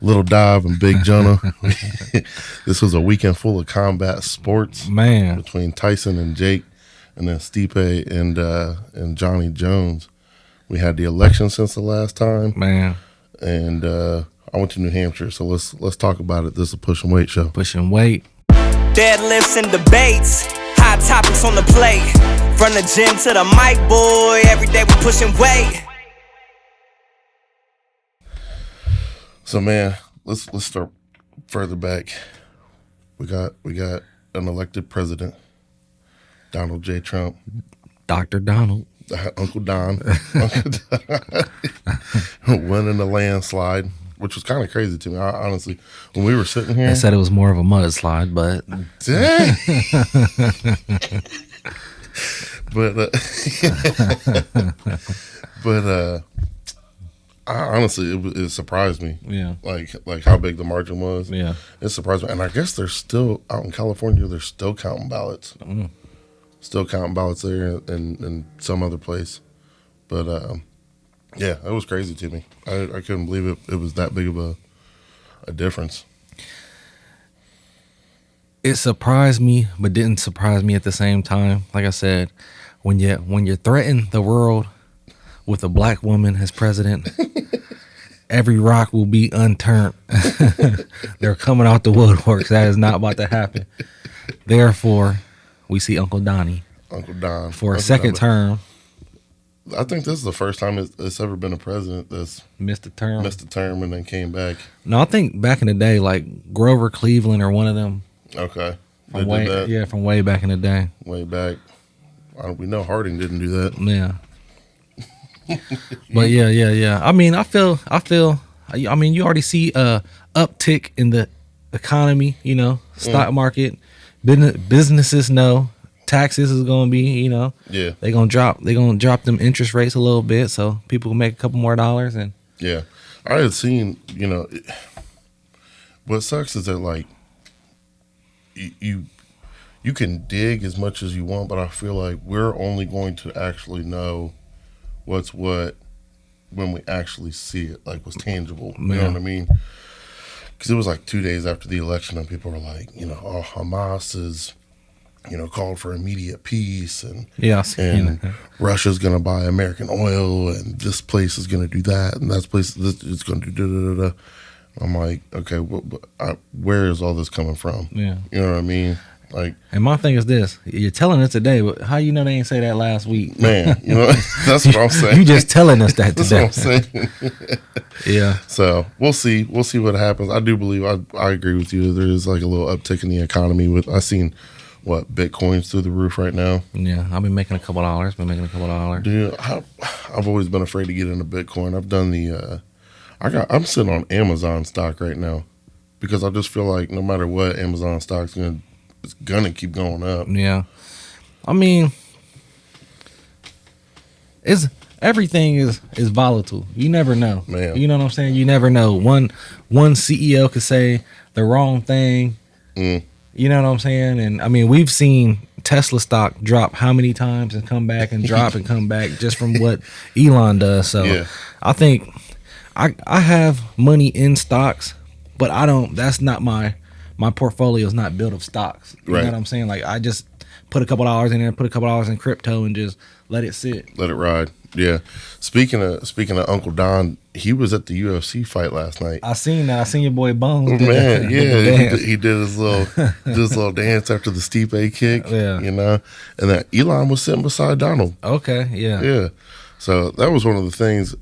Little Dav and Big Jonah. This was a weekend full of combat sports, man, between Tyson and Jake, and then Stipe and Jon Jones. We had the election since the last time, man, and I went to New Hampshire. So let's talk about it. This is a push and weight show. Pushing weight. Deadlifts and debates, hot topics on the plate. From the gym to the mic, boy, every day we pushing weight. So man, let's start further back. We got an elected president, Donald J. Trump, Dr. Donald, Uncle Don, winning the landslide, which was kind of crazy to me. Honestly, when we were sitting here, they said it was more of a mudslide, but dang. but honestly, it surprised me. yeah, like how big the margin was. yeah, It surprised me, and I guess they're still out in California. They're still counting ballots. Still counting ballots there and some other place. But yeah, it was crazy to me. I couldn't believe it was that big of a difference. it surprised me, but didn't surprise me at the same time. Like I said, when you threaten the world with a black woman as president, every rock will be unturned. They're coming out the woodworks. That is not about to happen. Therefore, we see Uncle Donnie Uncle Don for a second term. I think this is the first time it's ever been a president that's Missed the term. missed a term and then came back. No, I think back in the day, like Grover Cleveland or one of them. Okay, they From way, did that yeah, from way back in the day. way back. We know Harding didn't do that. Yeah. But yeah. I mean, I mean, you already see a uptick in the economy, stock market, businesses know taxes is going to be, Yeah, they're going to drop them interest rates a little bit so people can make a couple more dollars. And yeah. I had seen, what sucks is that like you can dig as much as you want, but I feel like we're only going to actually know what's what when we actually see it, like what's tangible. You know what I mean? Because it was like 2 days after the election, and people were like, oh, Hamas is, called for immediate peace, and Russia's going to buy American oil, and this place is going to do that, and that place is going to do da da da. I'm like, okay, where is all this coming from? Yeah, you know what I mean? Like, and my thing is this: you're telling us today, but how you know they ain't say that last week? Man, that's what I'm saying. You just telling us that today. That's what I'm saying. Yeah. So we'll see what happens. I do believe I agree with you. There is like a little uptick in the economy. I've seen Bitcoin's through the roof right now. Yeah, I've been making a couple dollars. Dude, I've always been afraid to get into Bitcoin. I've done I'm sitting on Amazon stock right now because I just feel like no matter what, Amazon stock's it's gonna keep going up. Yeah, I mean, everything is volatile. You never know, man. You know what I'm saying? You never know. One CEO could say the wrong thing. You know what I'm saying? And I mean, we've seen Tesla stock drop how many times and come back and drop and come back just from what Elon does. So yeah. I think I have money in stocks, but I don't. That's not my portfolio is not built of stocks. You know what I'm saying? Like I just put a couple dollars in there, put a couple dollars in crypto, and just let it sit. Let it ride. Yeah. Speaking of Uncle Don, he was at the UFC fight last night. I seen that. I seen your boy Bones. Man, yeah, he did his little dance after the Stipe kick. Yeah. And that Elon was sitting beside Donald. Okay. Yeah. Yeah. So that was one of the things,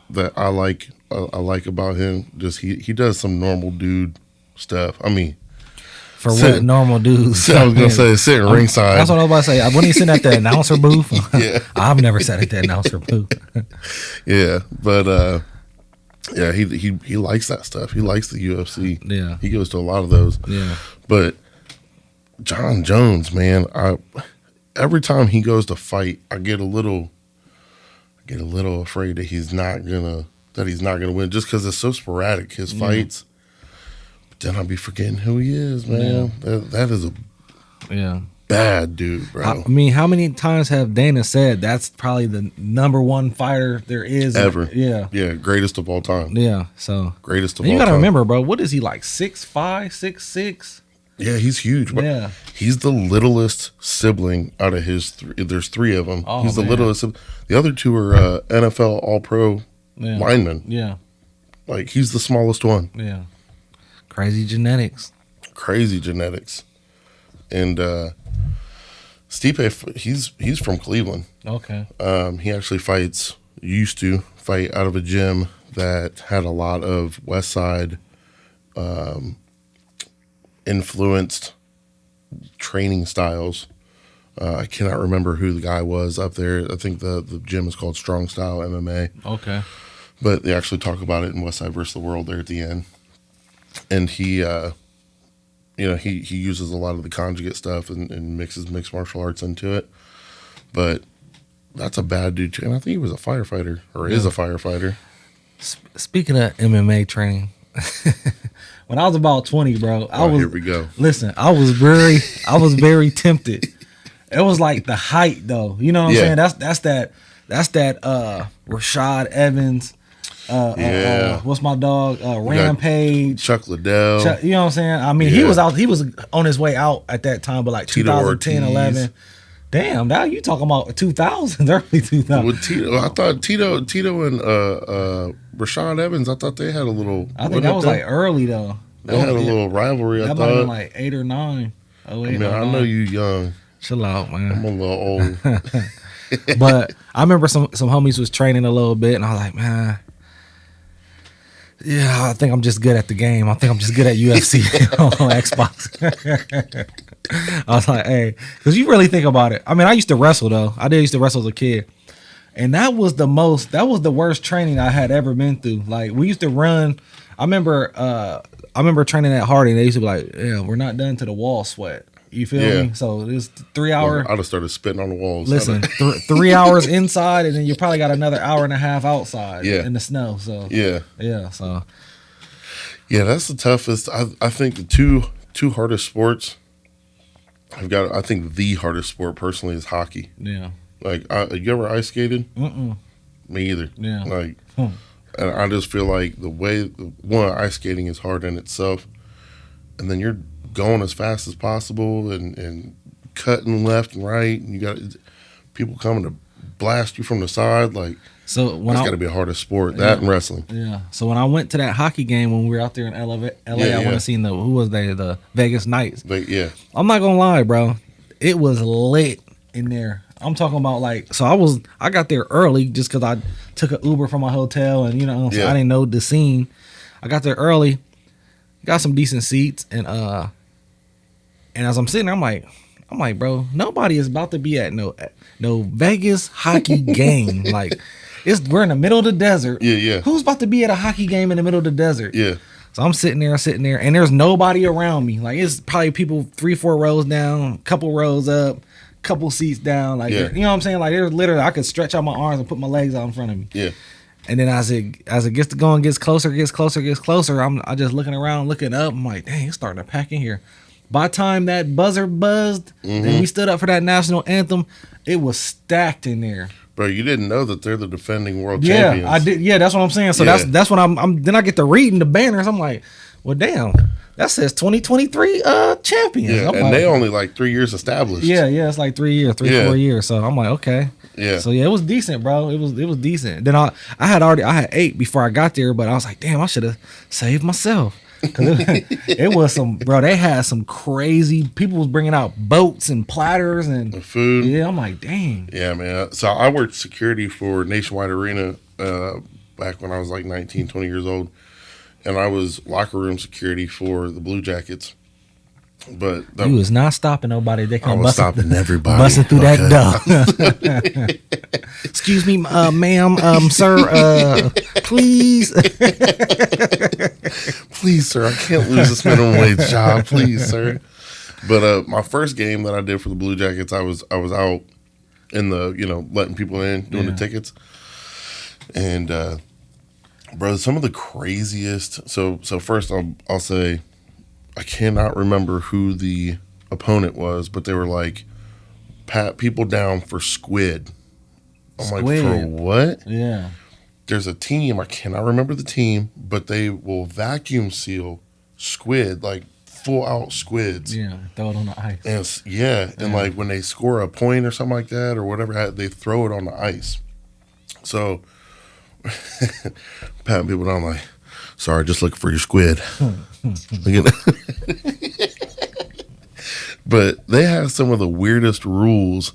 that I like about him. Just he does some normal dude stuff. I mean, for what normal dudes? I was gonna say sitting ringside. That's what I was about to say. When he sitting at the announcer booth, yeah, I've never sat at the announcer booth. Yeah, but yeah, he likes that stuff. He likes the UFC. Yeah, he goes to a lot of those. Yeah, but Jon Jones, man, every time he goes to fight, I get a little afraid that he's not gonna win just because it's so sporadic. His fights. Then I'll be forgetting who he is, man. Yeah. That is yeah. bad dude, bro. I mean, how many times have Dana said that's probably the number one fighter there is Ever. Yeah. Yeah, greatest of all time. Yeah. So Greatest of and all you got to time. remember, bro, what is he like? 6'5", 6'6"? Yeah, he's huge. Bro. Yeah. He's the littlest sibling out of his there's three of them. Oh, he's the man. littlest. The other two are NFL All-Pro Yeah. linemen. Yeah. Like, he's the smallest one. Yeah. Crazy genetics. Crazy genetics. And Stipe, he's from Cleveland. Okay. He actually used to fight out of a gym that had a lot of West Side influenced training styles. I cannot remember who the guy was up there. I think the gym is called Strong Style MMA. Okay. But they actually talk about it in West Side versus the World there at the end. And he uses a lot of the conjugate stuff and mixes mixed martial arts into it. But that's a bad dude too. And I think he was a firefighter or is a firefighter. Speaking of MMA training, when I was about 20, bro, Here we go. Listen, I was very tempted. It was like the height, though. You know what I'm saying? That's that Rashad Evans. What's my dog? Rampage. Chuck Liddell. You know what I'm saying? I mean, he was on his way out at that time, but like Tito 2010, Ortiz. 11. Damn, now you talking about 2000s, early 2000s. With Tito, I thought Tito and Rashad Evans, I thought they had a little. I think that was like early though. They had a little rivalry. I That might have been thought. like 8 or 9. Oh, 8 I mean, or I 9. know you young. Chill out, I'm man. a little old. But I remember some homies was training a little bit, and I was like, man, yeah, I think I'm just good at the game. I think I'm just good at UFC on Xbox. I was like, hey, because you really think about it. I mean, I used to wrestle though. I used to wrestle as a kid, and that was the worst training I had ever been through. Like, we used to run. I remember training at Harding. They used to be like, yeah, we're not done to the wall sweat. You feel me? So it was 3 hour. I'd have started spitting on the walls. Listen, 3 hours inside, and then you probably got another hour and a half outside in the snow. So yeah. So Yeah, that's the toughest. I think the two hardest sports. I think the hardest sport personally is hockey. yeah, Like, you ever ice skated? Me either. Yeah. Like, and I just feel like ice skating is hard in itself, and then you're going as fast as possible and cutting left and right, and you got people coming to blast you from the side. Like, so when that's got to be the hardest sport. That and wrestling. Yeah. So when I went to that hockey game when we were out there in LA, I went to see the Vegas Knights. But yeah, I'm not gonna lie, bro. It was lit in there. I'm talking about like, so I got there early just because I took an Uber from my hotel and so I didn't know the scene. I got there early, got some decent seats, and as I'm sitting there, I'm like, bro, nobody is about to be at no Vegas hockey game. Like, we're in the middle of the desert. Yeah. Who's about to be at a hockey game in the middle of the desert? Yeah. So I'm sitting there, and there's nobody around me. Like, it's probably people 3-4 rows down, couple rows up, couple seats down. Like, you know what I'm saying? Like, there's literally, I could stretch out my arms and put my legs out in front of me. Yeah. And then as it gets to going, gets closer, I just looking around, looking up. I'm like, dang, it's starting to pack in here. By the time that buzzer buzzed and we stood up for that national anthem, it was stacked in there. Bro, you didn't know that they're the defending world champions. Yeah, I did. Yeah, that's what I'm saying. So that's when I'm. Then I get to reading the banners. I'm like, well, damn, that says 2023 champions. Yeah, and they only like 3 years established. Yeah, it's like 3 years, 4 years. So I'm like, okay. Yeah. So it was decent, bro. It was decent. Then I had 8 before I got there, but I was like, damn, I should have saved myself. Cause it was some, bro. They had some crazy people was bringing out boats and platters and food. Yeah, I'm like, dang. Yeah, man. So I worked security for Nationwide Arena back when I was like 19, 20 years old, and I was locker room security for the Blue Jackets. But you was not stopping nobody. They I was stopping everybody, busting through that door. Excuse me, ma'am, sir, please. Please, sir, I can't lose this minimum wage job. Please, sir. But my first game that I did for the Blue Jackets, I was out in the letting people in, doing the tickets, and bro, some of the craziest. So first I'll say I cannot remember who the opponent was, but they were like, pat people down for squid. I'm like, for what? Yeah. There's a team, I cannot remember the team, but they will vacuum seal squid, like full out squids. Yeah, throw it on the ice. And like when they score a point or something like that or whatever, they throw it on the ice. So patting people down like, sorry, just looking for your squid. But they have some of the weirdest rules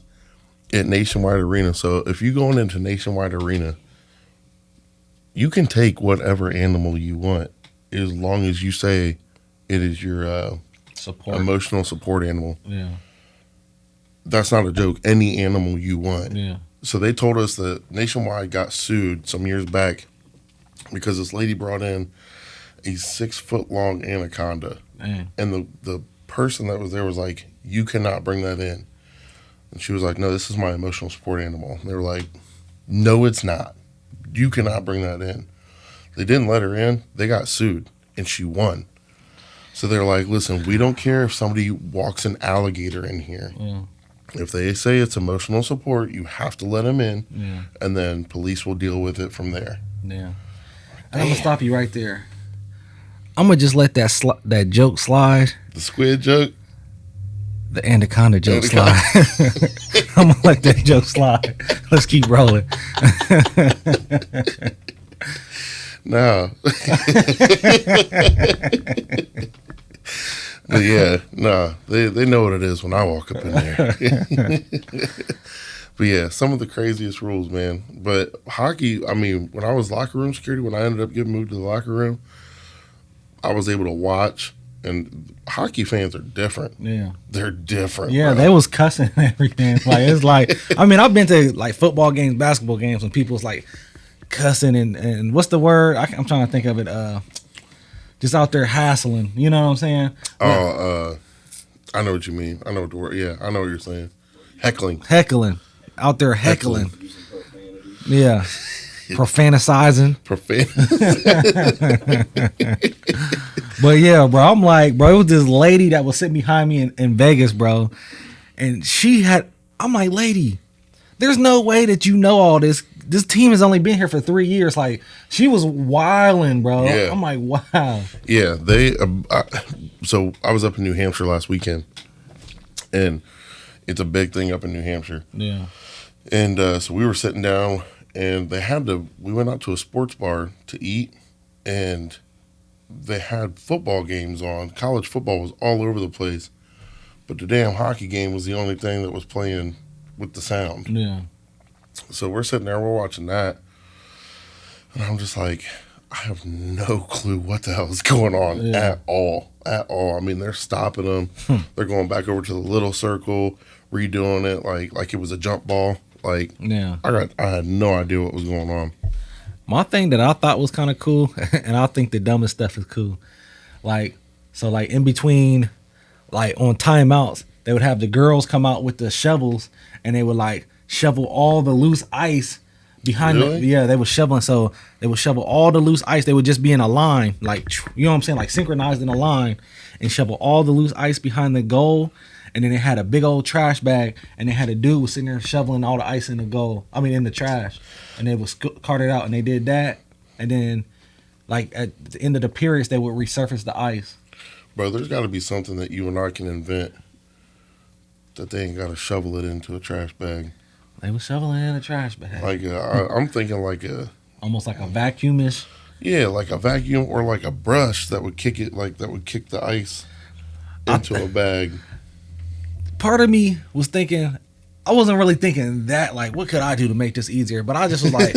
at Nationwide Arena. So if you're going into Nationwide Arena, you can take whatever animal you want as long as you say it is your emotional support animal. Yeah. That's not a joke. Any animal you want. Yeah. So they told us that Nationwide got sued some years back because this lady brought in a 6-foot-long anaconda. Man. And the person that was there was like, you cannot bring that in. And she was like, no, this is my emotional support animal. And they were like, no, it's not. You cannot bring that in. They didn't let her in. They got sued, and she won. So they're like, listen, we don't care if somebody walks an alligator in here. Yeah. If they say it's emotional support, you have to let them in, Yeah. and then police will deal with it from there. Yeah. I'm going to stop you right there. I'm going to just let that joke slide. The squid joke? The anaconda joke slide. I'm going to let that joke slide. Let's keep rolling. No. But yeah, no, they know what it is when I walk up in there. But yeah, some of the craziest rules, man. But hockey, I mean, when I was locker room security, when I ended up getting moved to the locker room, I was able to watch. And hockey fans are different. Yeah. They're different. Yeah, bro. they was cussing and everything. Like, it's like, I mean, I've been to like football games, basketball games when people's like cussing and what's the word? I'm trying to think of it. Just out there hassling. You know what I'm saying? Oh, I know what you mean. I know what the word. Yeah, I know what you're saying. Heckling. Out there heckling. Yeah. Profanizing. But yeah, bro, I'm like, bro, it was this lady that was sitting behind me in Vegas, bro. And I'm like, lady, there's no way that you know all this. This team has only been here for 3 years. Like, she was wilding, bro. Yeah. I'm like, wow. Yeah, so I was up in New Hampshire last weekend, and it's a big thing up in New Hampshire. Yeah. And so we were sitting down, and we went out to a sports bar to eat, and they had football games on. College football was all over the place, but the damn hockey game was the only thing that was playing with the sound. Yeah. So we're sitting there, we're watching that, and I'm just like, I have no clue what the hell is going on at all. I mean, they're stopping them. They're going back over to the little circle, redoing it like it was a jump ball. Like, Yeah. I had no idea what was going on. My thing that I thought was kind of cool, and I think the dumbest stuff is cool. Like, so like in between, like on timeouts, they would have the girls come out with the shovels, and they would like shovel all the loose ice behind they were shoveling. So they would shovel all the loose ice. They would just be in a line, like, you know what I'm saying, like synchronized in a line, and shovel all the loose ice behind the goal. And then they had a big old trash bag, and they had a dude was sitting there shoveling all the ice in the trash, and they was carted out, and they did that. And then, like, at the end of the periods, they would resurface the ice. Bro, there's got to be something that you and I can invent that they ain't got to shovel it into a trash bag. They was shoveling in a trash bag. Like, I'm thinking like almost like a vacuumish. Yeah, like a vacuum or like a brush that would kick the ice into a bag. Part of me was thinking, I wasn't really thinking that, like, what could I do to make this easier? But I just was like,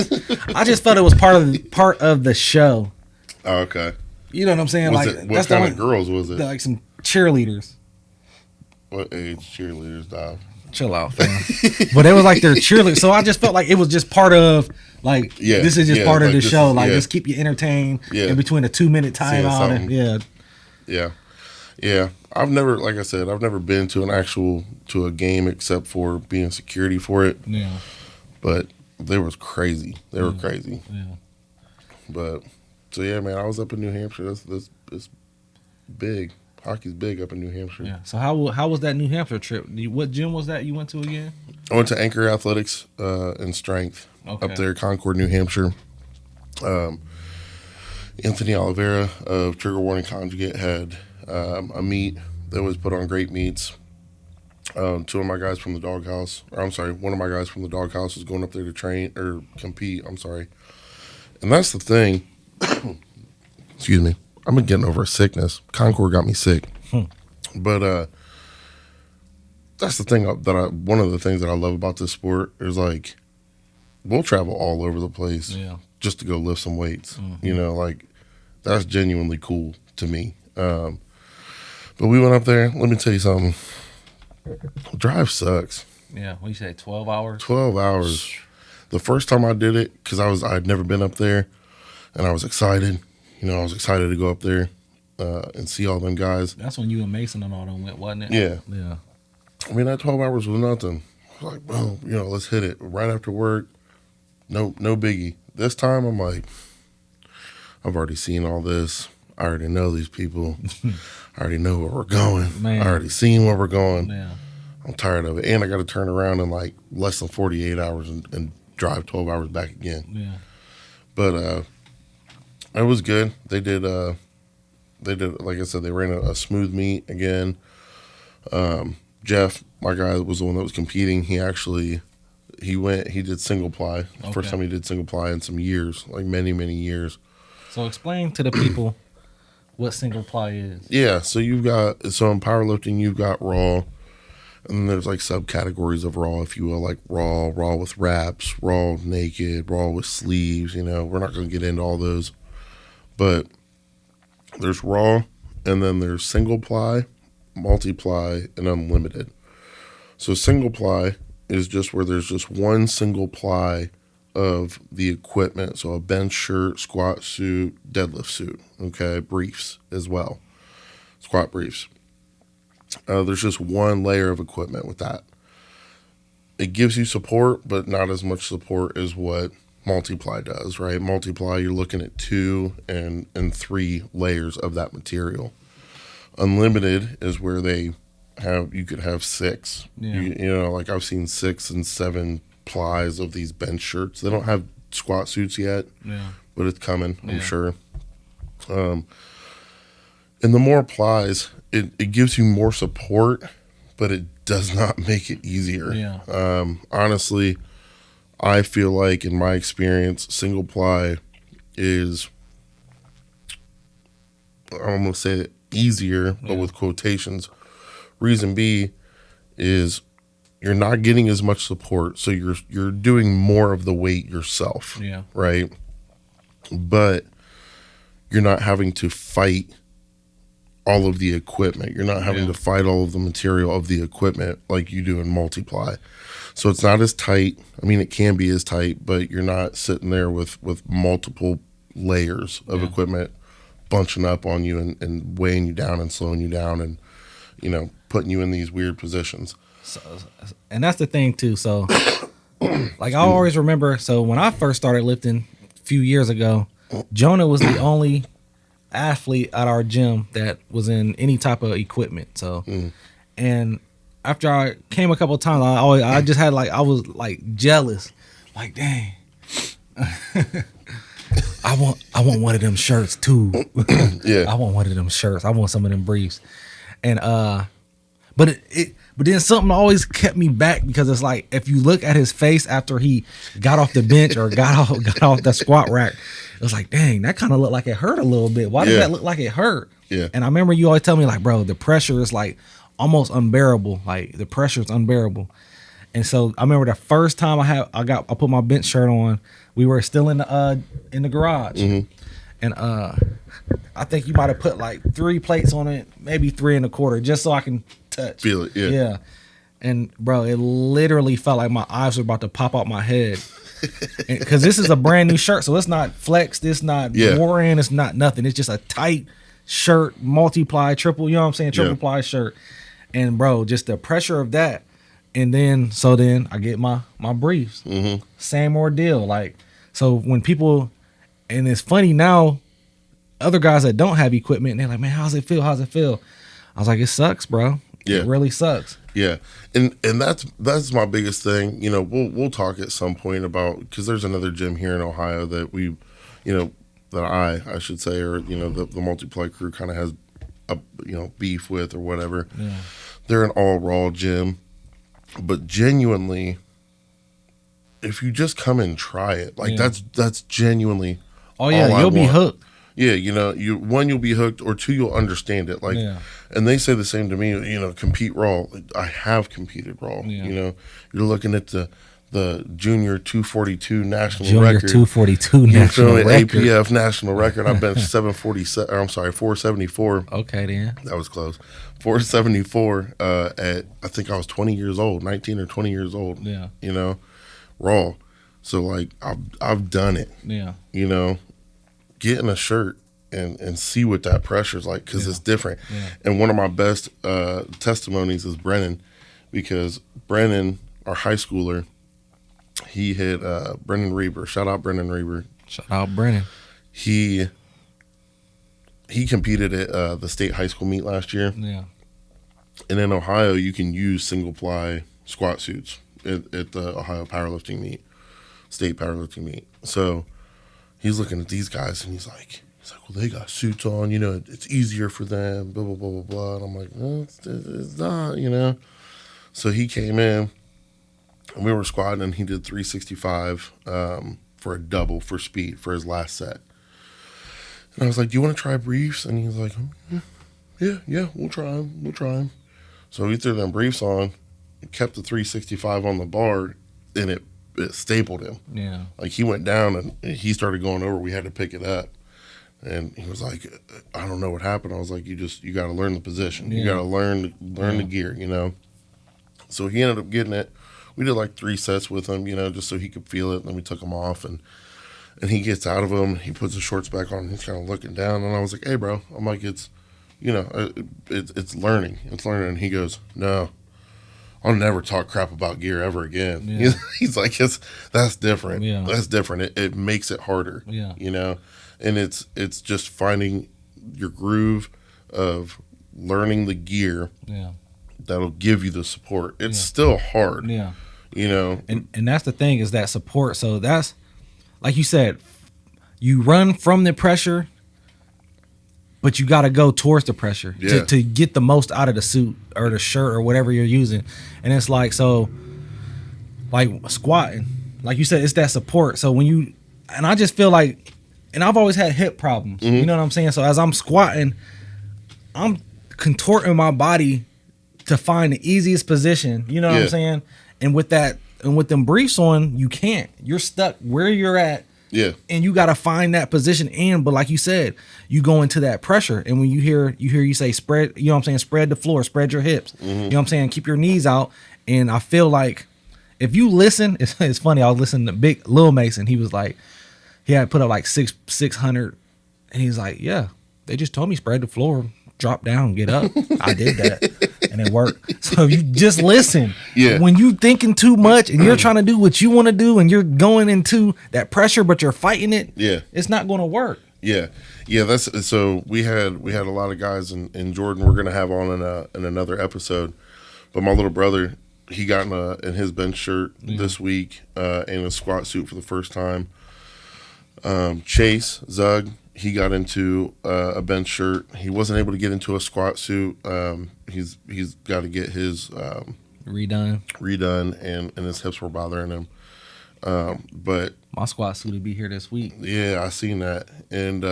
I just felt it was part of the show. Oh, okay. You know what I'm saying? What kind of girls was it? Like some cheerleaders. What age cheerleaders, Dav? Chill out, fam. But it was like their cheerleaders. So I just felt like it was just part of, like, this is just part of the show. Like, just keep you entertained in between a 2-minute timeout. Yeah. I've never been to a game except for being security for it. Yeah. But they was crazy. They were crazy. Yeah. But so yeah, man, I was up in New Hampshire. That's big. Hockey's big up in New Hampshire. Yeah. So how was that New Hampshire trip? What gym was that you went to again? I went to Anchor Athletics and Strength up there, Concord, New Hampshire. Anthony Oliveira of Trigger Warning Conjugate had a meet that was put on great meets. Two of my guys from the doghouse, one of my guys from the doghouse was going up there to train or compete. And that's the thing. Excuse me. I've been getting over a sickness. Concord got me sick. But that's the thing one of the things that I love about this sport is like we'll travel all over the place just to go lift some weights. You know, like that's genuinely cool to me. But we went up there. Let me tell you something. Drive sucks. Yeah, what you say, 12 hours? 12 hours. The first time I did it, because I'd never been up there, and I was excited. You know, I was excited to go up there and see all them guys. That's when you and Mason and all them went, wasn't it? Yeah. Yeah. I mean, that 12 hours was nothing. I was like, boom, you know, let's hit it. Right after work, no biggie. This time, I'm like, I've already seen all this. I already know these people. I already know where we're going. Man. I already seen where we're going. Yeah. I'm tired of it. And I got to turn around in like less than 48 hours and drive 12 hours back again. Yeah. But it was good. They did, like I said, they ran a smooth meet again. Jeff, my guy, was the one that was competing. He did single ply. First time he did single ply in some years, like many, many years. So explain to the people what single ply is. Yeah, so in powerlifting, you've got raw, and then there's like subcategories of raw, if you will, like raw with wraps, raw naked, raw with sleeves. You know, we're not going to get into all those, but there's raw, and then there's single ply, multiply, and unlimited. So single ply is just where there's just one single ply of the equipment, so a bench shirt, squat suit, deadlift suit, okay, briefs as well, squat briefs. There's just one layer of equipment with that. It gives you support, but not as much support as what multiply does, right? Multiply, you're looking at 2 and 3 layers of that material. Unlimited is where you could have 6. Yeah. You know, like I've seen 6 and 7 plies of these bench shirts. They don't have squat suits yet, but it's coming, I'm sure. And the more plies, it gives you more support, but it does not make it easier. Yeah. Honestly, I feel like in my experience, single ply is, I'm going to say it easier, but with quotations. Reason B is you're not getting as much support, so you're doing more of the weight yourself, right? But you're not having to fight all of the equipment. You're not having to fight all of the material of the equipment like you do in multiply. So it's not as tight. I mean, it can be as tight, but you're not sitting there with multiple layers of equipment bunching up on you and weighing you down and slowing you down and, you know, putting you in these weird positions. So, and that's the thing too. So, like I always remember. So when I first started lifting a few years ago, Jonah was the only athlete at our gym that was in any type of equipment. So, and after I came a couple of times, I just had I was like jealous, like dang, I want one of them shirts too. I want one of them shirts. I want some of them briefs, and but then something always kept me back because it's like if you look at his face after he got off the bench or got off the squat rack, it was like, dang, that kind of looked like it hurt a little bit. Why does that look like it hurt? Yeah. And I remember you always tell me like, bro, the pressure is like almost unbearable. Like the pressure is unbearable. And so I remember the first time I put my bench shirt on, we were still in the garage, and I think you might have put like 3 plates on it, maybe 3 1/4, just so I can touch. Feel it, yeah. And bro, it literally felt like my eyes were about to pop out my head, because this is a brand new shirt, so it's not flexed, it's not wore in, it's not nothing. It's just a tight shirt, multiply, triple. You know what I'm saying? Triple ply shirt, and bro, just the pressure of that. And then I get my briefs. Same ordeal. Like, so when people, and it's funny now, other guys that don't have equipment, they're like, man, how's it feel? I was like, it sucks, bro. Yeah. It really sucks. Yeah, and that's my biggest thing. You know, we'll talk at some point about, because there's another gym here in Ohio that we, you know, that I should say, or you know, the Multiply crew kind of has a, you know, beef with or whatever. Yeah. They're an all raw gym, but genuinely, if you just come and try it, like that's genuinely. Oh yeah, all you'll be hooked. Yeah, you know, you'll be hooked, or two, you'll understand it. Like, and they say the same to me. You know, compete raw. I have competed raw. Yeah. You know, you're looking at the junior 242 national Junior record. 242 national record. APF national record. I benched 747. I'm sorry, 474. Okay, then. That was close. 474 at, I think I was 20 years old, 19 or 20 years old. Yeah. You know, raw. So like I've done it. Yeah. You know, get in a shirt and see what that pressure is like, because it's different. Yeah. And one of my best testimonies is Brennan, because Brennan, our high schooler, he hit Brennan Reber. Shout out Brennan Reber. Shout out Brennan. He competed at the state high school meet last year. Yeah. And in Ohio, you can use single ply squat suits at the Ohio powerlifting meet, state powerlifting meet. So he's looking at these guys and he's like, well, they got suits on, you know, it's easier for them, blah, blah, blah, blah, blah. And I'm like, no, it's not, you know. So he came in and we were squatting, and he did 365 for a double for speed for his last set. And I was like, do you want to try briefs? And he's like, yeah, we'll try them. So we threw them briefs on, kept the 365 on the bar, and it stapled him. Yeah. Like, he went down and he started going over. We had to pick it up. And he was like, I don't know what happened. I was like, you got to learn the position. Yeah. You got to learn the gear, you know. So he ended up getting it. We did like 3 sets with him, you know, just so he could feel it. And then we took him off, and he gets out of them. He puts his shorts back on, and he's kind of looking down. And I was like, hey, bro. I'm like, it's, you know, it's learning. It's learning. And he goes, no, I'll never talk crap about gear ever again. Yeah. He's like, that's different. Yeah. That's different. It makes it harder. Yeah. You know, and it's just finding your groove of learning the gear. Yeah. That'll give you the support. It's still hard. Yeah. You know, and that's the thing, is that support. So that's, like you said, you run from the pressure, but you got to go towards the pressure to get the most out of the suit or the shirt or whatever you're using. And it's like, so like squatting, like you said, it's that support. So when you, and I just feel like, and I've always had hip problems, you know what I'm saying? So as I'm squatting, I'm contorting my body to find the easiest position, you know what I'm saying? And with that, and with them briefs on, you can't. You're stuck where you're at. Yeah. And you got to find that position in. But like you said, you go into that pressure. And when you say spread, you know what I'm saying? Spread the floor, spread your hips. You know what I'm saying? Keep your knees out. And I feel like if you listen, it's funny. I was listening to Big Lil Mason. He was like, he had put up like 600. And he's like, yeah, they just told me spread the floor, drop down, get up. I did that. And it worked. So you just listen. Yeah. When you thinking too much and you're trying to do what you want to do and you're going into that pressure, but you're fighting it, it's not going to work. Yeah. That's so. We had a lot of guys in Jordan. We're gonna have on in another episode. But my little brother, he got in his bench shirt this week in a squat suit for the first time. Chase Zug, he got into a bench shirt. He wasn't able to get into a squat suit. He's got to get his redone, and his hips were bothering him. But my squat suit will be here this week. Yeah, I seen that, and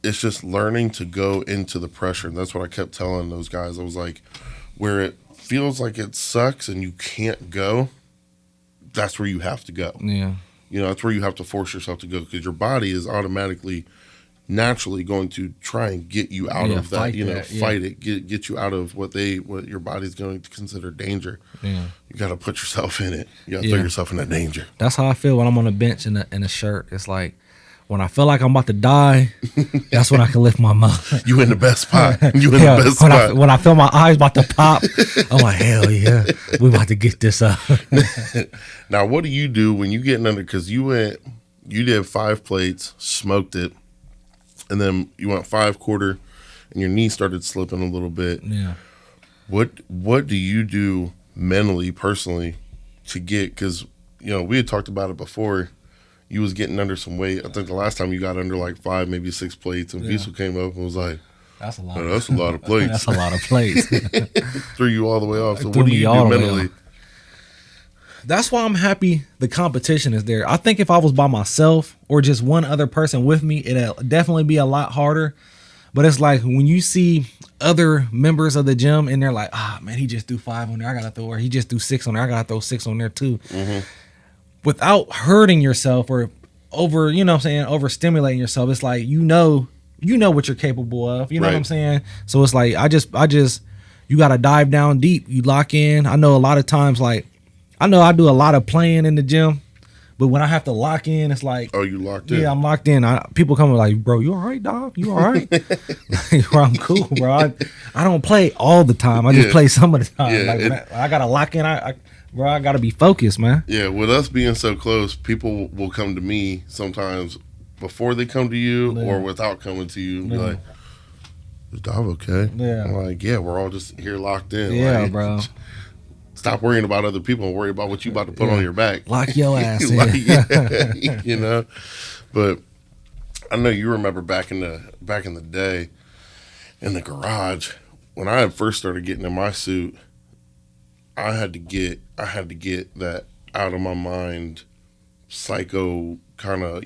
it's just learning to go into the pressure. And that's what I kept telling those guys. I was like, where it feels like it sucks and you can't go, that's where you have to go. Yeah. You know, that's where you have to force yourself to go, because your body is automatically, naturally going to try and get you out of that. You know, fight it, get you out of what your body's going to consider danger. Yeah, you got to put yourself in it. You got to throw yourself in that danger. That's how I feel when I'm on a bench in a shirt. It's like when I feel like I'm about to die, that's when I can lift my mouth. You in the best spot. You in the best spot. When I feel my eyes about to pop, I'm like, hell yeah, we about to get this up. Now, what do you do when you getting under? Because you did 5 plates, smoked it, and then you went 5 quarter, and your knee started slipping a little bit. Yeah. What do you do mentally, personally, to get? Because we had talked about it before. You was getting under some weight. I think the last time you got under like 5, maybe 6 plates, and Visa came up and was like, "That's a lot. That's a lot of plates. That's a lot of plates." Threw you all the way off. So what do you do mentally? That's why I'm happy the competition is there. I think if I was by myself or just one other person with me, it'd definitely be a lot harder. But it's like when you see other members of the gym and they're like, man, he just threw 5 on there, I gotta throw, or he just threw 6 on there, I gotta throw 6 on there too. Mm-hmm. Without hurting yourself or overstimulating yourself, it's like you know what you're capable of. You know what I'm saying? So it's like I just you gotta dive down deep. You lock in. I know a lot of times, like I know I do a lot of playing in the gym, but when I have to lock in, it's like, oh, you locked in? Yeah, I'm locked in. People come like, bro, you all right, dog? You all right? Bro, I'm cool, bro. I don't play all the time. I just play some of the time. Yeah, like I gotta lock in. I gotta be focused, man. Yeah, with us being so close, people will come to me sometimes before they come to you or without coming to you and be like, is Dav okay? Yeah. I'm like, yeah, we're all just here locked in. Yeah, like, bro. Stop worrying about other people and worry about what you about to put on your back. Lock your ass in. But I know you remember back in the day in the garage when I had first started getting in my suit, I had to get that out of my mind psycho kind of,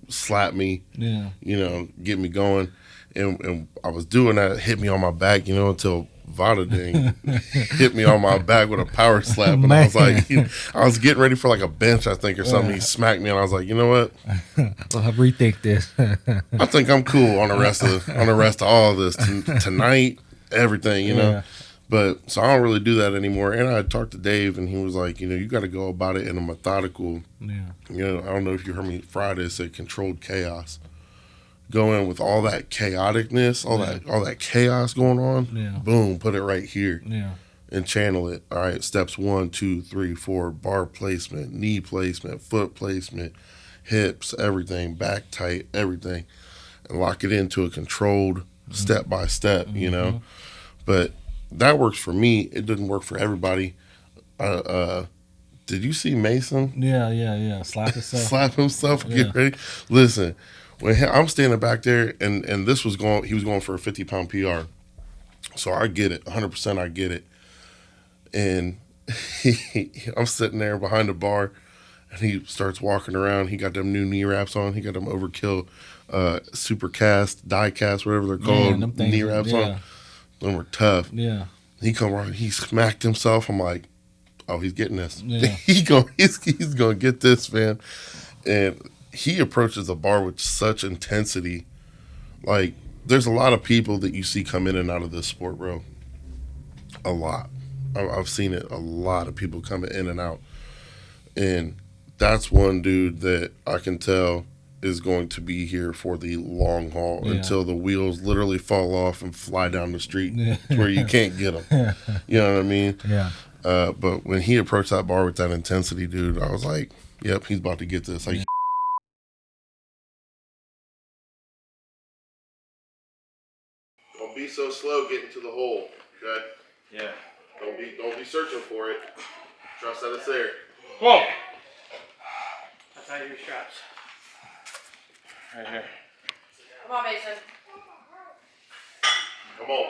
slap me, get me going. And I was doing that, it hit me on my back, until Vada ding hit me on my back with a power slap, and I was like, I was getting ready for like a bench, I think, or something. He smacked me, and I was like, you know what? I'll rethink this. I think I'm cool on the rest of all of this tonight, everything, Yeah. But so I don't really do that anymore. And I talked to Dave, and he was like, you got to go about it in a methodical. Yeah. I don't know if you heard me Friday say controlled chaos. Go in with all that chaoticness, all that chaos going on. Yeah. Boom, put it right here. Yeah. And channel it. All right, steps 1, 2, 3, 4, bar placement, knee placement, foot placement, hips, everything, back tight, everything, and lock it into a controlled step by step. But that works for me. It doesn't work for everybody. Did you see Mason? Yeah. Slap himself. Slap himself. Get ready. Listen. When I'm standing back there, and this was he was going for a 50-pound PR. So I get it, 100% I get it. And I'm sitting there behind the bar, and he starts walking around. He got them new knee wraps on. He got them Overkill super cast, die cast, whatever they're called, knee wraps on. Them were tough. Yeah. He come around, he smacked himself. I'm like, oh, he's getting this. Yeah. he's gonna get this, man. And he approaches the bar with such intensity. Like, there's a lot of people that you see come in and out of this sport, bro. A lot. I've seen it. A lot of people coming in and out. And that's one dude that I can tell is going to be here for the long haul until the wheels literally fall off and fly down the street to where you can't get them. You know what I mean? Yeah. But when he approached that bar with that intensity, dude, I was like, yep, he's about to get this. Like, don't be so slow getting to the hole, okay? Yeah. Don't be searching for it. Trust that it's there. Whoa! I'll tie your straps. Right here. Come on, Mason. Come on.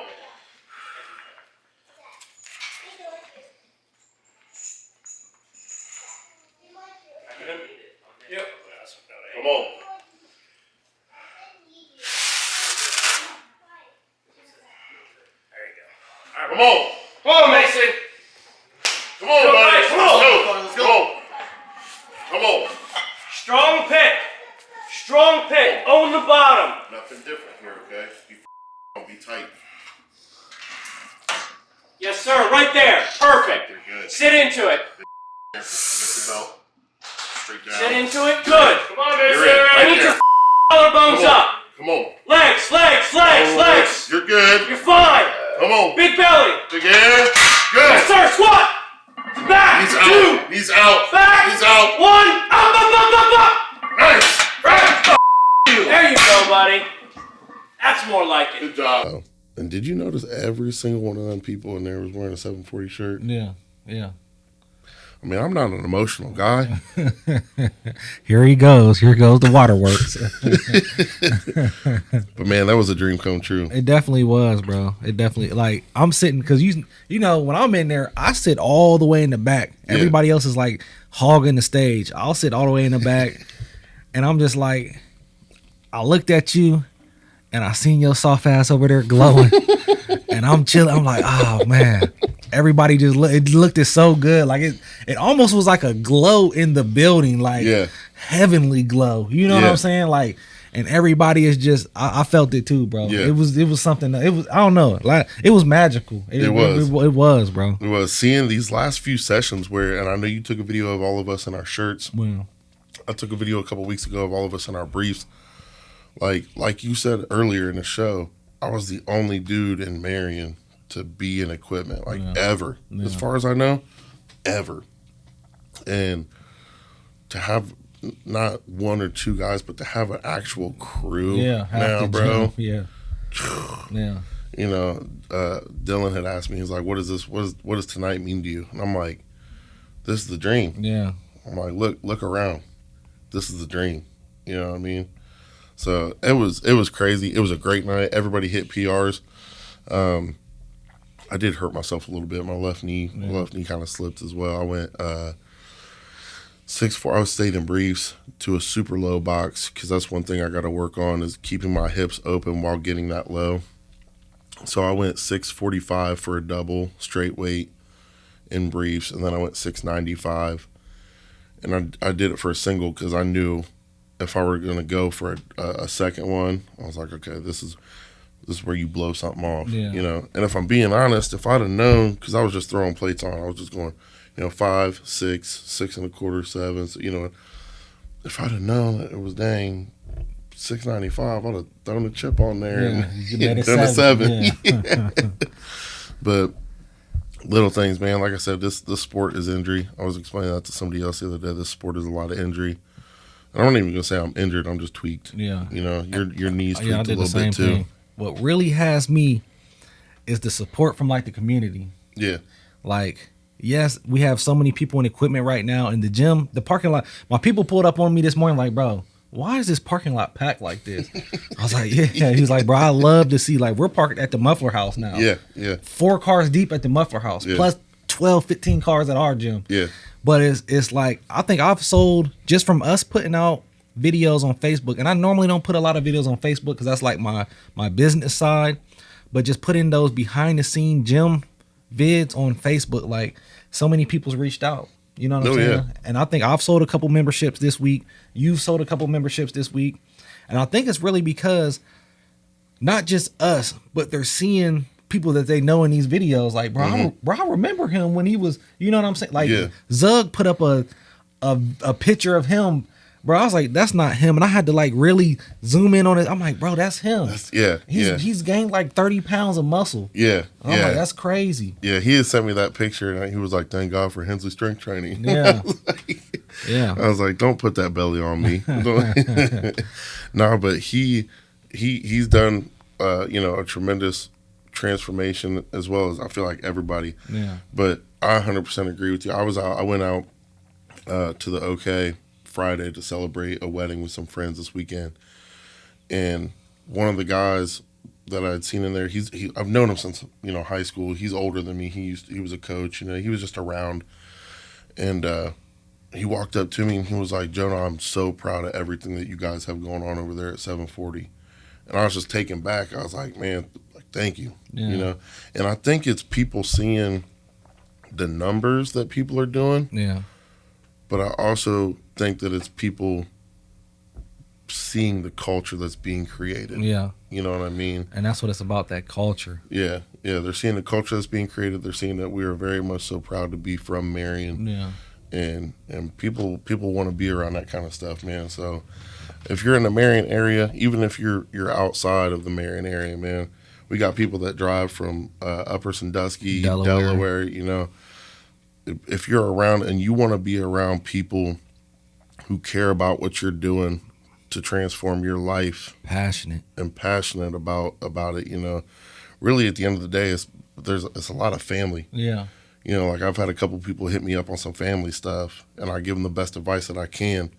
Yep. Come on. Come on. Come on, Mason. Come on, Go, buddy. guys, come on. Let's go. Come on. Strong pick. Strong pick. Own the bottom. Nothing different here, okay? Be tight. Yes, sir. Right there. Perfect. You're good. Sit into it. Get the belt. Straight down. Sit into it. Good. Come on, Mason. You're in. Right I need there. your collarbones up. Come on. Legs. Legs. You're good. You're fine. Come on. Big belly. Big air. Good. Yes, sir. Squat. Back. He's Two. out. He's out. Back. He's out. One. Up. Nice. Right. There you go, buddy. That's more like it. Good job. And did you notice every single one of them people in there was wearing a 740 shirt? Yeah. Yeah. I mean, I'm not an emotional guy. Here he goes. Here goes the waterworks. But man, that was a dream come true. It definitely was, bro. It definitely, like, I'm sitting, because you know, when I'm in there, I sit all the way in the back. Everybody else is like hogging the stage. I'll sit all the way in the back, and I'm just like, I looked at you, and I seen your soft ass over there glowing, and I'm chilling. I'm like, oh man, everybody just it looked so good. Like it almost was like a glow in the building, like heavenly glow. You know what I'm saying? Like, and everybody is just, I felt it too, bro. Yeah. It was something. It was, I don't know, like it was magical. It was, bro. It was seeing these last few sessions where, and I know you took a video of all of us in our shirts. Well, I took a video a couple weeks ago of all of us in our briefs. Like you said earlier in the show, I was the only dude in Marion to be in equipment, ever. Yeah. As far as I know, ever. And to have not one or two guys, but to have an actual crew now, bro. Yeah. Yeah. You know, Dylan had asked me, he's like, what is this? What does tonight mean to you? And I'm like, this is the dream. Yeah. I'm like, look around. This is the dream. You know what I mean? So it was crazy. It was a great night. Everybody hit PRs. I did hurt myself a little bit. My left knee kind of slipped as well. I went 6'4". I stayed in briefs to a super low box because that's one thing I got to work on is keeping my hips open while getting that low. So I went 645 for a double straight weight in briefs, and then I went 695, and I did it for a single because I knew if I were going to go for a second one, I was like, okay, this is where you blow something off, you know. And if I'm being honest, if I'd have known, because I was just throwing plates on, I was just going, 5, 6, 6 1/4, 7. So, if I'd have known that it was 695, I'd have thrown a chip on there and done a 7. Yeah. But little things, man. Like I said, this sport is injury. I was explaining that to somebody else the other day. This sport is a lot of injury. I'm not even gonna say I'm injured. I'm just tweaked. Yeah. Your knees tweaked a little bit too. Thing. What really has me is the support from the community. Yeah. Like, yes, we have so many people in equipment right now in the gym, the parking lot. My people pulled up on me this morning like, bro, why is this parking lot packed like this? I was like, yeah. He was like, bro, I love to see, we're parked at the Muffler House now. Yeah, yeah. 4 cars deep at the Muffler House, plus 12, 15 cars at our gym. Yeah. But it's like, I think I've sold, just from us putting out videos on Facebook, and I normally don't put a lot of videos on Facebook because that's like my business side, but just putting those behind the scene gym vids on Facebook, so many people's reached out. You know what I'm saying? Yeah. And I think I've sold a couple memberships this week. You've sold a couple memberships this week. And I think it's really because not just us, but they're seeing people that they know in these videos. Like, bro, I remember him when he was, you know what I'm saying? Zug put up a picture of him. Bro, I was like, that's not him. And I had to really zoom in on it. I'm like, bro, that's him. He's gained 30 pounds of muscle. Yeah. I'm like, that's crazy. Yeah, he had sent me that picture and he was like, thank God for Hensley strength training. Yeah. I was like, don't put that belly on me. No, but he's done a tremendous transformation, as well as I feel like everybody. Yeah. But I 100% agree with you. I went out to the OK Friday to celebrate a wedding with some friends this weekend, and one of the guys that I'd seen in there, I've known him since high school. He's older than me. He was a coach. He was just around, and he walked up to me and he was like, Jonah, I'm so proud of everything that you guys have going on over there at 740. And I was just taken back. I was like, man, thank you. Yeah. And I think it's people seeing the numbers that people are doing. Yeah. But I also think that it's people seeing the culture that's being created. Yeah. You know what I mean? And that's what it's about, that culture. Yeah. Yeah. They're seeing the culture that's being created. They're seeing that we are very much so proud to be from Marion. Yeah. And people want to be around that kind of stuff, man. So if you're in the Marion area, even if you're outside of the Marion area, man, we got people that drive from Upper Sandusky, Delaware, If you're around and you want to be around people who care about what you're doing to transform your life, passionate about it, really at the end of the day, it's a lot of family. Yeah. You know, like I've had a couple people hit me up on some family stuff, and I give them the best advice that I can.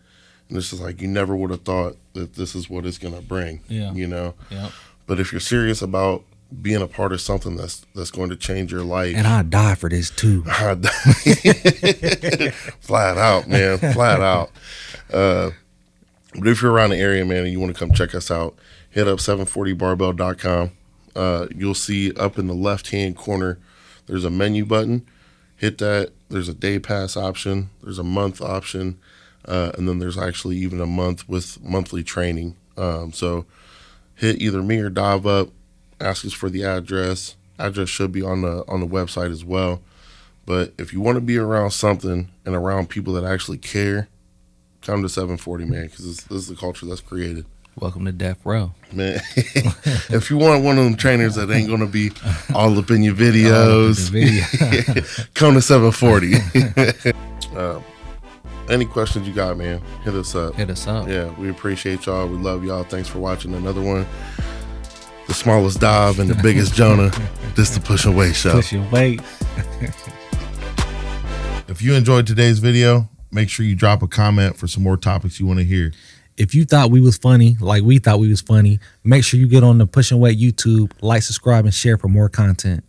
And it's just like, you never would have thought that this is what it's going to bring. Yeah. You know? Yeah. But if you're serious about being a part of something that's going to change your life. And I'd die for this too. Flat out, man. Flat out. But if you're around the area, man, and you want to come check us out, hit up 740barbell.com. You'll see up in the left-hand corner, there's a menu button. Hit that. There's a day pass option. There's a month option. And then there's actually even a month with monthly training. So hit either me or Dav up. Ask us for the address. Address should be on the website as well. But if you want to be around something and around people that actually care, come to 740, man, because this is the culture that's created. Welcome to Death Row. Man, if you want one of them trainers that ain't going to be all up in your videos, come to 740. Any questions you got, man, hit us up. Hit us up. Yeah, we appreciate y'all. We love y'all. Thanks for watching another one. The smallest Dav and the biggest Jonah. This the Push and Weight Show. Push and Weight. If you enjoyed today's video, make sure you drop a comment for some more topics you want to hear. If you thought we was funny, like we thought we was funny, make sure you get on the Push and Weight YouTube, like, subscribe, and share for more content.